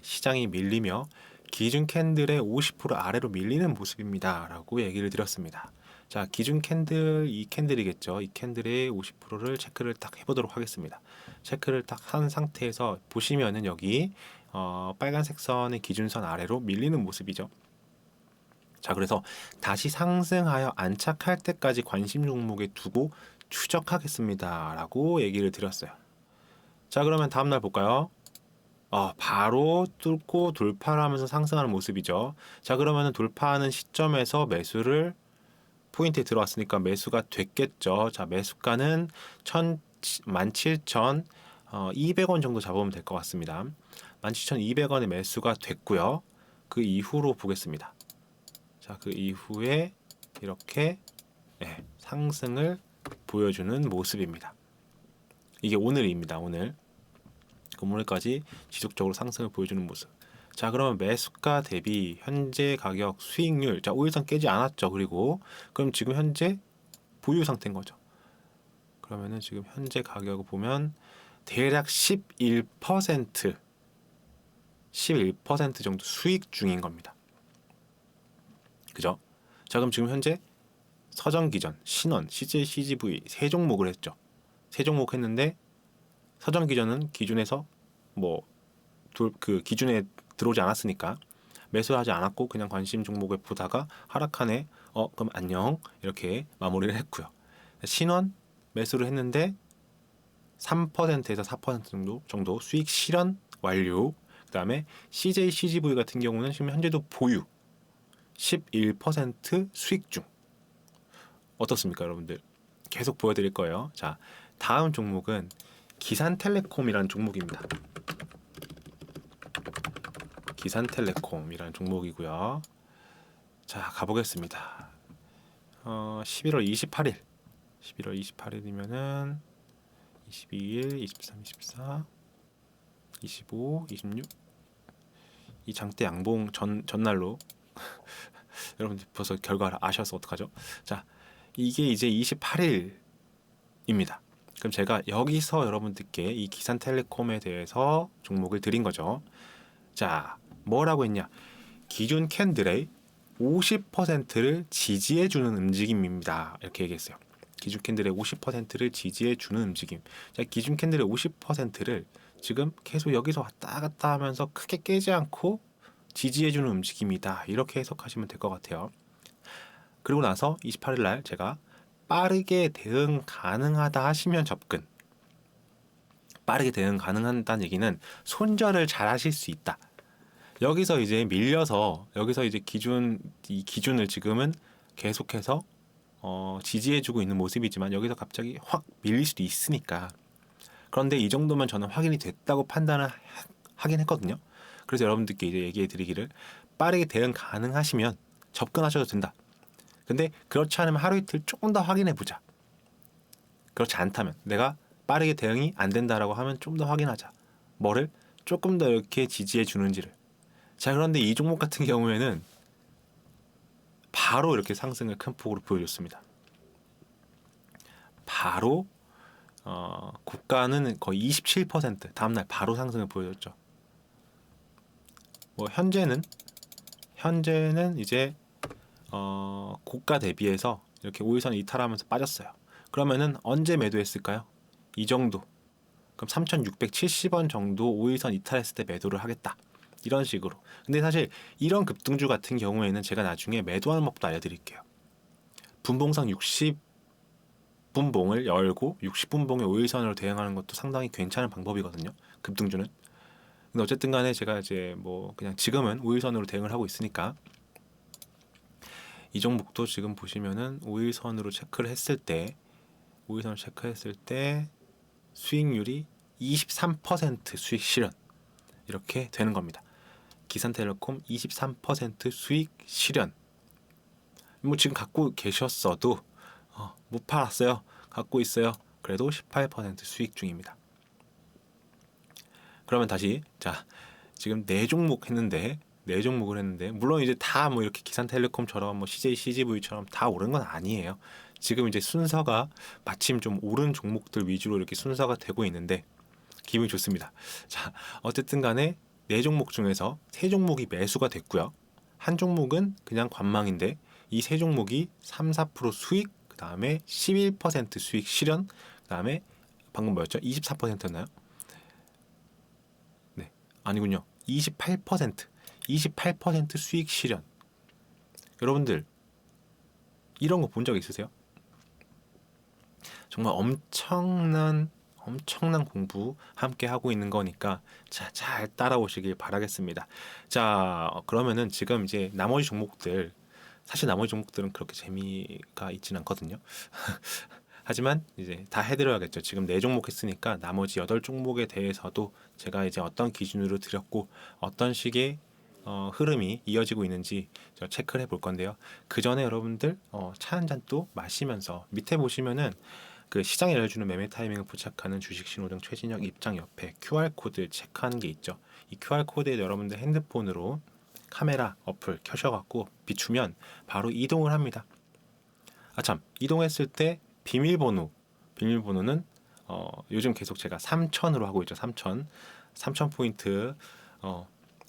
시장이 밀리며 기준 캔들의 50% 아래로 밀리는 모습입니다. 라고 얘기를 드렸습니다. 자, 기준 캔들 이 캔들이겠죠. 이 캔들의 50%를 체크를 딱 해보도록 하겠습니다. 체크를 딱 한 상태에서 보시면은 여기 빨간색 선의 기준선 아래로 밀리는 모습이죠. 자, 그래서 다시 상승하여 안착할 때까지 관심 종목에 두고 추적하겠습니다. 라고 얘기를 드렸어요. 자, 그러면 다음날 볼까요? 바로 뚫고 돌파를 하면서 상승하는 모습이죠. 자, 그러면 돌파하는 시점에서 매수를 포인트에 들어왔으니까 매수가 됐겠죠. 자, 매수가는 17,200원 정도 잡으면 될 것 같습니다. 17,200원에 매수가 됐고요. 그 이후로 보겠습니다. 자, 그 이후에 이렇게 상승을 보여주는 모습입니다. 이게 오늘입니다. 오늘까지 지속적으로 상승을 보여주는 모습. 자, 그러면 매수가 대비 현재 가격 수익률. 자, 5일선 깨지 않았죠. 그리고 그럼 지금 현재 보유 상태인 거죠. 그러면은 지금 현재 가격을 보면 대략 11% 정도 수익 중인 겁니다. 그죠? 자, 그럼 지금 현재 서정기전, 신원, CJ, CGV 세 종목을 했죠. 세 종목 했는데 서정기전은 기준에서 그 기준에 들어오지 않았으니까 매수하지 않았고 그냥 관심 종목을 보다가 하락하네. 그럼 안녕 이렇게 마무리를 했고요. 신원 매수를 했는데 3%에서 4% 정도 수익 실현 완료. 그다음에 CJ, CGV 같은 경우는 지금 현재도 보유 11% 수익 중. 어떻습니까, 여러분들? 계속 보여드릴 거예요. 자, 다음 종목은 기산텔레콤이라는 종목입니다. 기산텔레콤이라는 종목이고요. 자, 가보겠습니다. 11월 28일이면은 22일, 23, 24, 25, 26 이 장대 양봉 전날로 여러분들 벌써 결과를 아셔서 어떡하죠? 자, 이게 이제 28일입니다. 그럼 제가 여기서 여러분들께 이 기산텔레콤에 대해서 종목을 드린 거죠. 자, 뭐라고 했냐? 기준 캔들의 50%를 지지해주는 움직임입니다. 이렇게 얘기했어요. 기준 캔들의 50%를 지지해주는 움직임. 자, 기준 캔들의 50%를 지금 계속 여기서 왔다 갔다 하면서 크게 깨지 않고 지지해주는 움직임이다. 이렇게 해석하시면 될 것 같아요. 그리고 나서 28일 날 제가 빠르게 대응 가능하다 하시면 접근. 빠르게 대응 가능하다는 얘기는 손절을 잘 하실 수 있다. 여기서 이제 밀려서 여기서 이제 이 기준을 지금은 계속해서 지지해주고 있는 모습이지만 여기서 갑자기 확 밀릴 수도 있으니까. 그런데 이 정도면 저는 확인이 됐다고 판단을 하긴 했거든요. 그래서 여러분들께 이제 얘기해 드리기를 빠르게 대응 가능하시면 접근하셔도 된다. 근데 그렇지 않으면 하루 이틀 조금 더 확인해 보자. 그렇지 않다면 내가 빠르게 대응이 안 된다라고 하면 좀 더 확인하자. 뭐를 조금 더 이렇게 지지해 주는지를. 자, 그런데 이 종목 같은 경우에는 바로 이렇게 상승을 큰 폭으로 보여줬습니다. 바로 고가는 거의 27% 다음날 바로 상승을 보여줬죠. 뭐 현재는 이제 고가 대비해서 이렇게 5일선 이탈하면서 빠졌어요. 그러면은 언제 매도했을까요? 이 정도. 그럼 3,670원 정도 5일선 이탈했을 때 매도를 하겠다. 이런 식으로. 근데 사실 이런 급등주 같은 경우에는 제가 나중에 매도하는 법도 알려드릴게요. 분봉상 60분봉을 열고 60분봉의 5일선으로 대응하는 것도 상당히 괜찮은 방법이거든요. 급등주는. 근데 어쨌든 간에 제가 이제 뭐 그냥 지금은 5일선으로 대응을 하고 있으니까 이 종목도 지금 보시면은 5일선으로 체크를 했을 때 5일선을 체크했을 때 수익률이 23% 수익 실현 이렇게 되는 겁니다. 기산텔레콤 23% 수익 실현. 뭐 지금 갖고 계셨어도 못 팔았어요. 갖고 있어요. 그래도 18% 수익 중입니다. 그러면 다시 자 지금 네 종목을 했는데 물론 이제 다 뭐 이렇게 기산텔레콤처럼 뭐 CJ, CGV처럼 다 오른 건 아니에요. 지금 이제 순서가 마침 좀 오른 종목들 위주로 이렇게 순서가 되고 있는데 기분이 좋습니다. 자, 어쨌든 간에 네 종목 중에서 세 종목이 매수가 됐고요. 한 종목은 그냥 관망인데 이 세 종목이 3, 4% 수익, 그 다음에 11% 수익 실현, 그 다음에 방금 뭐였죠? 24%였나요? 네, 아니군요. 28% 수익 실현. 여러분들 이런 거 본 적 있으세요? 정말 엄청난 공부 함께 하고 있는 거니까 자, 잘 따라오시길 바라겠습니다. 자, 그러면은 지금 이제 나머지 종목들 사실 나머지 종목들은 그렇게 재미가 있진 않거든요. 하지만 이제 다 해드려야겠죠. 지금 네 종목 했으니까 나머지 8종목에 대해서도 제가 이제 어떤 기준으로 드렸고 어떤 식의 흐름이 이어지고 있는지 체크를 해볼 건데요. 그 전에 여러분들 차 한 잔 또 마시면서 밑에 보시면은 그 시장에 알려주는 매매 타이밍을 포착하는 주식 신호등 최진혁 입장 옆에 QR 코드 체크하는 게 있죠. 이 QR 코드에 여러분들 핸드폰으로 카메라 어플 켜셔갖고 비추면 바로 이동을 합니다. 아참 이동했을 때 비밀번호는 요즘 계속 제가 3,000으로 하고 있죠. 3,000 포인트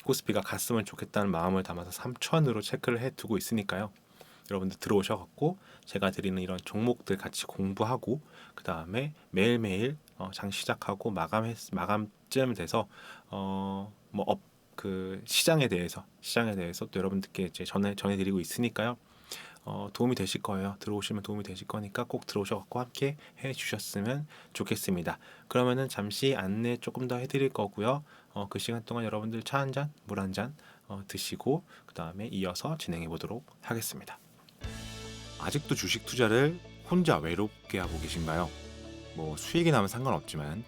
코스피가 갔으면 좋겠다는 마음을 담아서 3,000으로 체크를 해두고 있으니까요. 여러분들 들어오셔갖고 제가 드리는 이런 종목들 같이 공부하고 그 다음에 매일매일 장 시작하고 마감쯤 돼서 그 시장에 대해서 또 여러분들께 이제 전해드리고 있으니까요. 도움이 되실 거예요. 들어오시면 도움이 되실 거니까 꼭 들어오셔갖고 함께 해주셨으면 좋겠습니다. 그러면은 잠시 안내 조금 더 해드릴 거고요. 그 시간 동안 여러분들 차 한 잔, 물 한 잔 드시고 그 다음에 이어서 진행해 보도록 하겠습니다. 아직도 주식 투자를 혼자 외롭게 하고 계신가요? 뭐 수익이 나면 상관없지만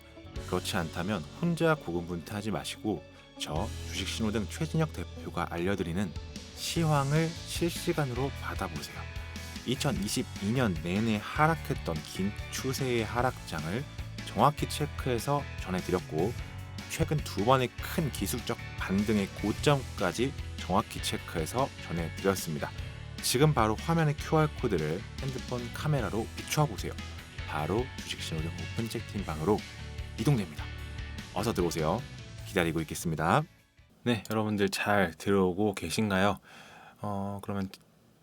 그렇지 않다면 혼자 고군분투하지 마시고 저 주식신호등 최진혁 대표가 알려드리는 시황을 실시간으로 받아보세요. 2022년 내내 하락했던 긴 추세의 하락장을 정확히 체크해서 전해드렸고 최근 두 번의 큰 기술적 반등의 고점까지 정확히 체크해서 전해드렸습니다. 지금 바로 화면의 QR코드를 핸드폰 카메라로 비추어 보세요. 바로 주식신호등 오픈 채팅방으로 이동됩니다. 어서 들어오세요. 기다리고 있겠습니다. 네, 여러분들 잘 들어오고 계신가요? 그러면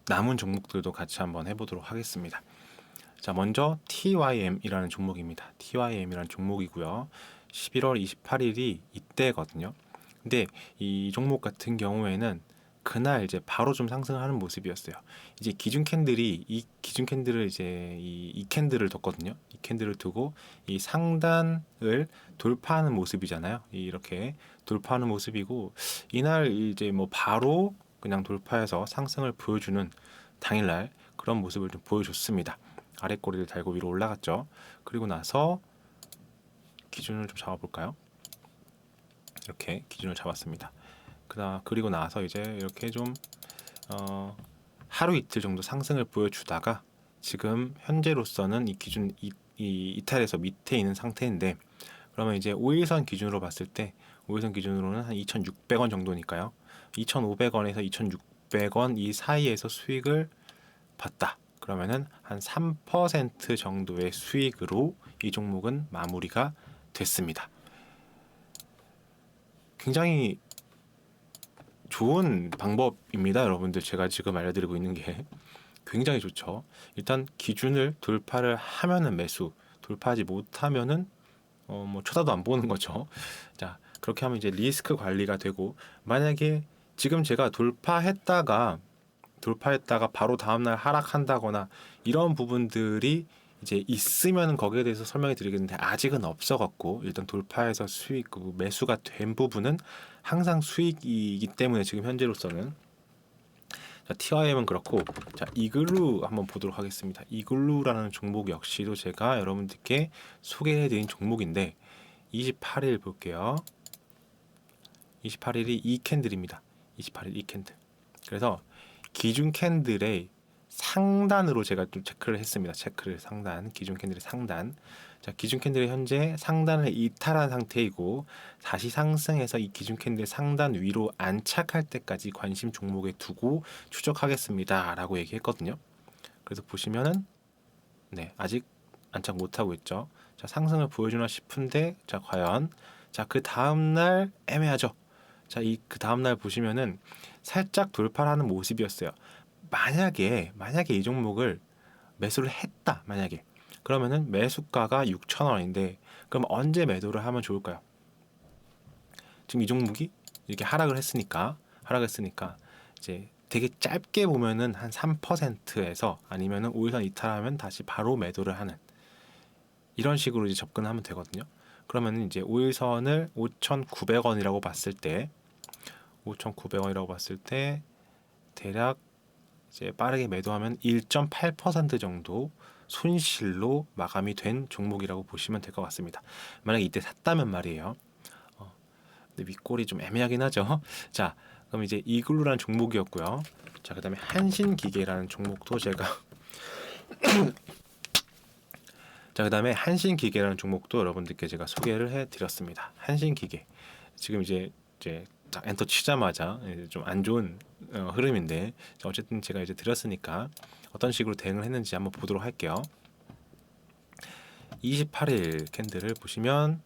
남은 종목들도 같이 한번 해보도록 하겠습니다. 자, 먼저 TYM이라는 종목입니다. TYM이라는 종목이고요. 11월 28일이 이때거든요. 근데 이 종목 같은 경우에는 그날 이제 바로 좀 상승하는 모습이었어요. 이제 기준 캔들을 이제 이 캔들을 뒀거든요. 이 캔들을 두고 이 상단을 돌파하는 모습이잖아요. 이렇게 돌파하는 모습이고 이날 이제 뭐 바로 그냥 돌파해서 상승을 보여주는 당일날 그런 모습을 좀 보여줬습니다. 아래 꼬리를 달고 위로 올라갔죠. 그리고 나서 기준을 좀 잡아볼까요? 이렇게 기준을 잡았습니다. 그리고 나서 이제 이렇게 좀 하루 이틀 정도 상승을 보여주다가 지금 현재로서는 이 기준 이탈해서 밑에 있는 상태인데, 그러면 이제 5일선 기준으로 봤을 때 5일선 기준으로는 한 2,600원 정도니까요. 2,500원에서 2,600원 이 사이에서 수익을 봤다. 그러면은 한 3% 정도의 수익으로 이 종목은 마무리가 됐습니다. 굉장히 좋은 방법입니다, 여러분들. 제가 지금 알려드리고 있는 게 굉장히 좋죠. 일단 기준을 돌파를 하면은 매수, 돌파하지 못하면은 뭐 쳐다도 안 보는 거죠. 자, 그렇게 하면 이제 리스크 관리가 되고, 만약에 지금 제가 돌파했다가 바로 다음날 하락한다거나 이런 부분들이 이제 있으면 거기에 대해서 설명해 드리겠는데, 아직은 없어갖고 일단 돌파해서 수익, 매수가 된 부분은 항상 수익이기 때문에 지금 현재로서는. 자, TIM은 그렇고, 자, 이글루 한번 보도록 하겠습니다. 이글루라는 종목 역시도 제가 여러분들께 소개해드린 종목인데, 28일 볼게요. 28일이 이 캔들입니다. 28일 이 캔들. 그래서 기준 캔들의 상단으로 제가 좀 체크를 했습니다. 상단, 기준 캔들의 상단. 자, 기준 캔들이 현재 상단을 이탈한 상태이고, 다시 상승해서 이 기준 캔들 상단 위로 안착할 때까지 관심 종목에 두고 추적하겠습니다 라고 얘기했거든요. 그래서 보시면은 아직 안착 못하고 있죠. 자, 상승을 보여주나 싶은데, 자, 과연, 자, 그 다음날 애매하죠. 자, 그 다음날 보시면은 살짝 돌파를 하는 모습이었어요. 만약에 이 종목을 매수를 했다, 만약에, 그러면은 매수가가 6,000원인데, 그럼 언제 매도를 하면 좋을까요? 지금 이 종목이 이렇게 하락을 했으니까 이제 되게 짧게 보면은 한 3%에서 아니면은 5일선 이탈하면 다시 바로 매도를 하는 이런 식으로 이제 접근하면 되거든요. 그러면은 이제 5일선을 5,900원이라고 봤을 때, 5,900원이라고 봤을 때 대략 이제 빠르게 매도하면 1.8% 정도 손실로 마감이 된 종목이라고 보시면 될 것 같습니다. 만약에 이때 샀다면 말이에요. 근데 윗골이 좀 애매하긴 하죠. 자, 그럼 이제 이글루라는 종목이었고요. 자, 그다음에 한신기계라는 종목도 제가 자, 그다음에 한신기계라는 종목도 여러분들께 제가 소개를 해드렸습니다. 한신기계 지금 이제 딱 엔터 치자마자 좀 안 좋은 흐름인데, 어쨌든 제가 이제 드렸으니까 어떤 식으로 대응을 했는지 한번 보도록 할게요. 28일 캔들을 보시면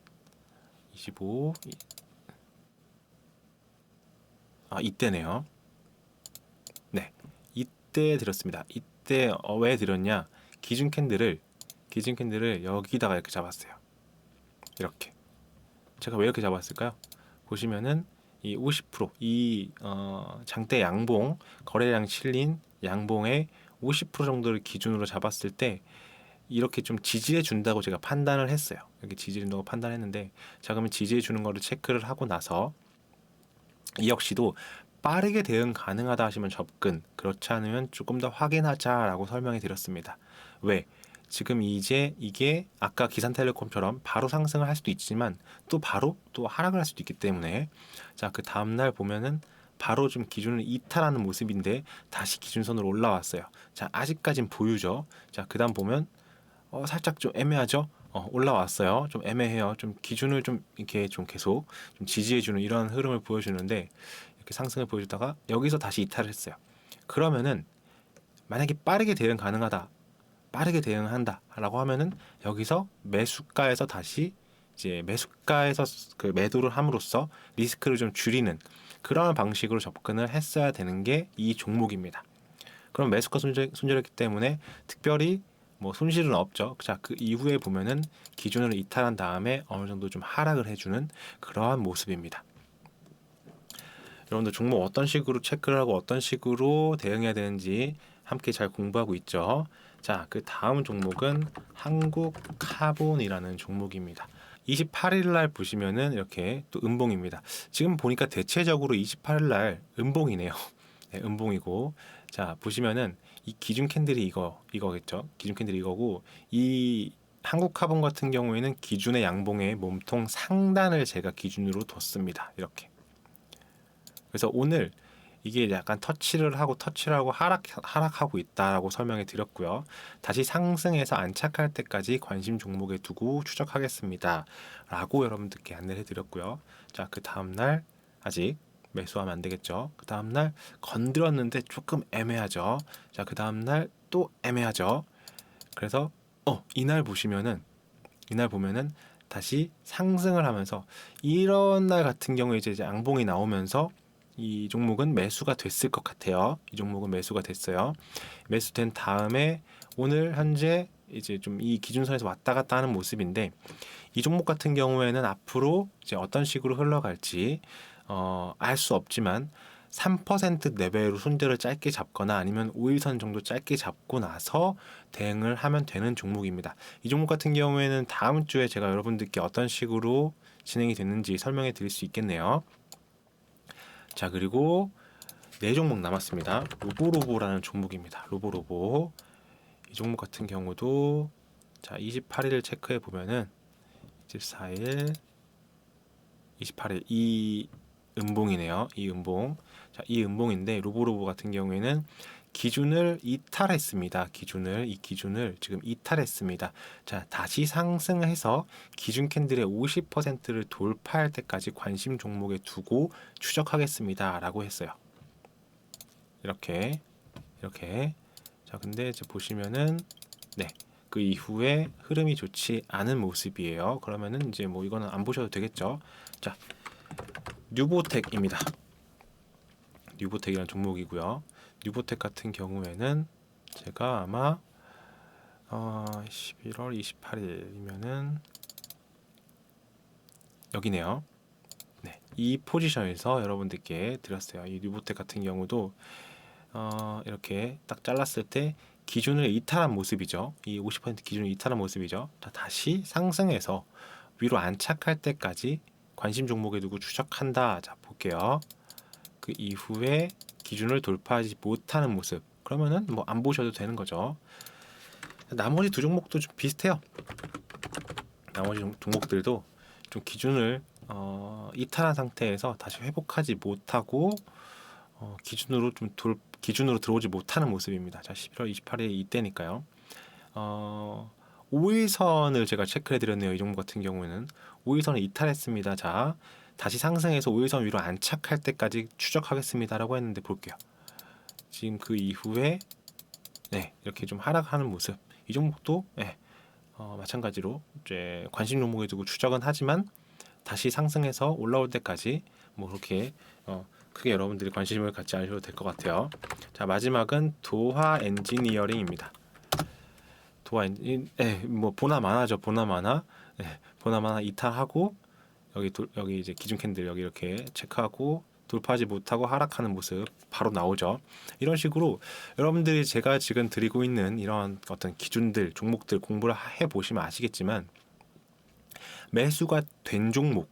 25 이때네요. 네, 이때 드렸습니다. 이때 왜 드렸냐? 기준 캔들을 여기다가 이렇게 잡았어요. 이렇게. 제가 왜 이렇게 잡았을까요? 보시면은 이 50%이 장대 양봉, 거래량 실린 양봉의 50% 정도를 기준으로 잡았을 때 이렇게 좀 지지해 준다고 제가 판단을 했어요. 이렇게 지지해 준다고 판단했는데, 자, 그러면 지지해 주는 거를 체크를 하고 나서 이 역시도 빠르게 대응 가능하다 하시면 접근, 그렇지 않으면 조금 더 확인하자라고 설명해 드렸습니다. 왜? 지금 이제 이게 아까 기산텔레콤처럼 바로 상승을 할 수도 있지만 또 바로 또 하락을 할 수도 있기 때문에, 자, 그 다음날 보면은 바로 좀 기준을 이탈하는 모습인데 다시 기준선으로 올라왔어요. 자, 아직까진 보유죠. 자, 그 다음 보면 살짝 좀 애매하죠. 올라왔어요. 좀 애매해요. 좀 기준을 좀 이렇게 좀 계속 좀 지지해주는 이런 흐름을 보여주는데, 이렇게 상승을 보여주다가 여기서 다시 이탈을 했어요. 그러면은 만약에 빠르게 대응 가능하다, 빠르게 대응한다라고 하면은 여기서 매수가에서 다시 이제 매수가에서 그 매도를 함으로써 리스크를 좀 줄이는 그런 방식으로 접근을 했어야 되는 게 이 종목입니다. 그럼 매수가 손절했기 때문에 특별히 뭐 손실은 없죠. 자, 그 이후에 보면은 기준을 이탈한 다음에 어느 정도 좀 하락을 해주는 그러한 모습입니다. 여러분들 종목 어떤 식으로 체크를 하고 어떤 식으로 대응해야 되는지 함께 잘 공부하고 있죠. 자, 그 다음 종목은 한국카본이라는 종목입니다. 28일 날 보시면은 이렇게 또 음봉입니다. 지금 보니까 대체적으로 28일 날 음봉이네요. 네, 음봉이고, 자, 보시면은 이 기준 캔들이 이거겠죠. 기준 캔들이 이거고, 이 한국카본 같은 경우에는 기준의 양봉의 몸통 상단을 제가 기준으로 뒀습니다. 이렇게. 그래서 오늘 이게 약간 터치를 하고 하락하고 있다라고 설명해 드렸고요. 다시 상승해서 안착할 때까지 관심 종목에 두고 추적하겠습니다. 라고 여러분들께 안내를 해드렸고요. 자, 그 다음날 아직 매수하면 안 되겠죠. 그 다음날 건드렸는데 조금 애매하죠. 자, 그 다음날 또 애매하죠. 그래서 이날 보면은 다시 상승을 하면서 이런 날 같은 경우에 이제 양봉이 나오면서 이 종목은 매수가 됐을 것 같아요. 이 종목은 매수가 됐어요. 매수된 다음에 오늘 현재 이제 좀 이 기준선에서 왔다 갔다 하는 모습인데 이 종목 같은 경우에는 앞으로 이제 어떤 식으로 흘러갈지 알 수 없지만 3% 내외로 손절을 짧게 잡거나 아니면 5일선 정도 짧게 잡고 나서 대응을 하면 되는 종목입니다. 이 종목 같은 경우에는 다음 주에 제가 여러분들께 어떤 식으로 진행이 됐는지 설명해 드릴 수 있겠네요. 자, 그리고 네 종목 남았습니다. 로보로보라는 종목입니다. 로보로보. 이 종목 같은 경우도 자, 28일 체크해 보면은 24일 28일 이 음봉이네요. 이 음봉. 자, 이 음봉인데 로보로보 같은 경우에는 기준을 이탈했습니다. 이 기준을 지금 이탈했습니다. 자, 다시 상승해서 기준 캔들의 50%를 돌파할 때까지 관심 종목에 두고 추적하겠습니다라고 했어요. 이렇게. 자, 근데 이제 보시면은 그 이후에 흐름이 좋지 않은 모습이에요. 그러면은 이제 뭐 이거는 안 보셔도 되겠죠. 자, 뉴보텍입니다. 뉴보텍이라는 종목이고요. 뉴보텍 같은 경우에는 제가 아마 11월 28일이면은 여기네요. 네, 이 포지션에서 여러분들께 드렸어요. 이 뉴보텍 같은 경우도 이렇게 딱 잘랐을 때 기준을 이탈한 모습이죠. 이 50% 기준을 이탈한 모습이죠. 자, 다시 상승해서 위로 안착할 때까지 관심 종목에 두고 추적한다. 자, 볼게요. 그 이후에 기준을 돌파하지 못하는 모습. 그러면은 뭐 안 보셔도 되는 거죠. 나머지 두 종목도 좀 비슷해요. 나머지 종목들도 좀 기준을 이탈한 상태에서 다시 회복하지 못하고 기준으로 들어오지 못하는 모습입니다. 자, 11월 28일 이때니까요. 5일선을 제가 체크해 드렸네요. 이 종목 같은 경우에는 5일선을 이탈했습니다. 자, 다시 상승해서 5일선 위로 안착할 때까지 추적하겠습니다라고 했는데 볼게요. 지금 그 이후에 이렇게 좀 하락하는 모습. 이 종목도 마찬가지로 이제 관심 종목에 두고 추적은 하지만 다시 상승해서 올라올 때까지 뭐 그렇게 크게 여러분들이 관심을 갖지 않으셔도 될 것 같아요. 자, 마지막은 도하 엔지니어링입니다. 뭐 보나마나죠. 보나마나 이탈하고 여기 이제 기준 캔들 여기 이렇게 체크하고 돌파하지 못하고 하락하는 모습 바로 나오죠. 이런 식으로 여러분들이 제가 지금 드리고 있는 이런 어떤 기준들, 종목들 공부를 해 보시면 아시겠지만 매수가 된 종목,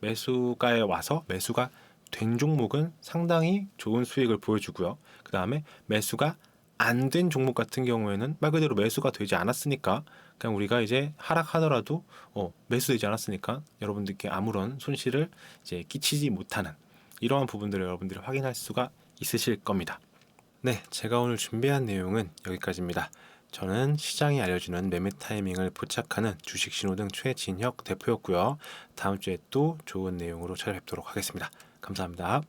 매수가에 와서 매수가 된 종목은 상당히 좋은 수익을 보여주고요. 그 다음에 매수가 안 된 종목 같은 경우에는 말 그대로 매수가 되지 않았으니까 그냥 우리가 이제 하락하더라도 매수되지 않았으니까 여러분들께 아무런 손실을 이제 끼치지 못하는 이러한 부분들을 여러분들이 확인할 수가 있으실 겁니다. 네, 제가 오늘 준비한 내용은 여기까지입니다. 저는 시장이 알려주는 매매 타이밍을 포착하는 주식 신호등 최진혁 대표였고요. 다음 주에 또 좋은 내용으로 찾아뵙도록 하겠습니다. 감사합니다.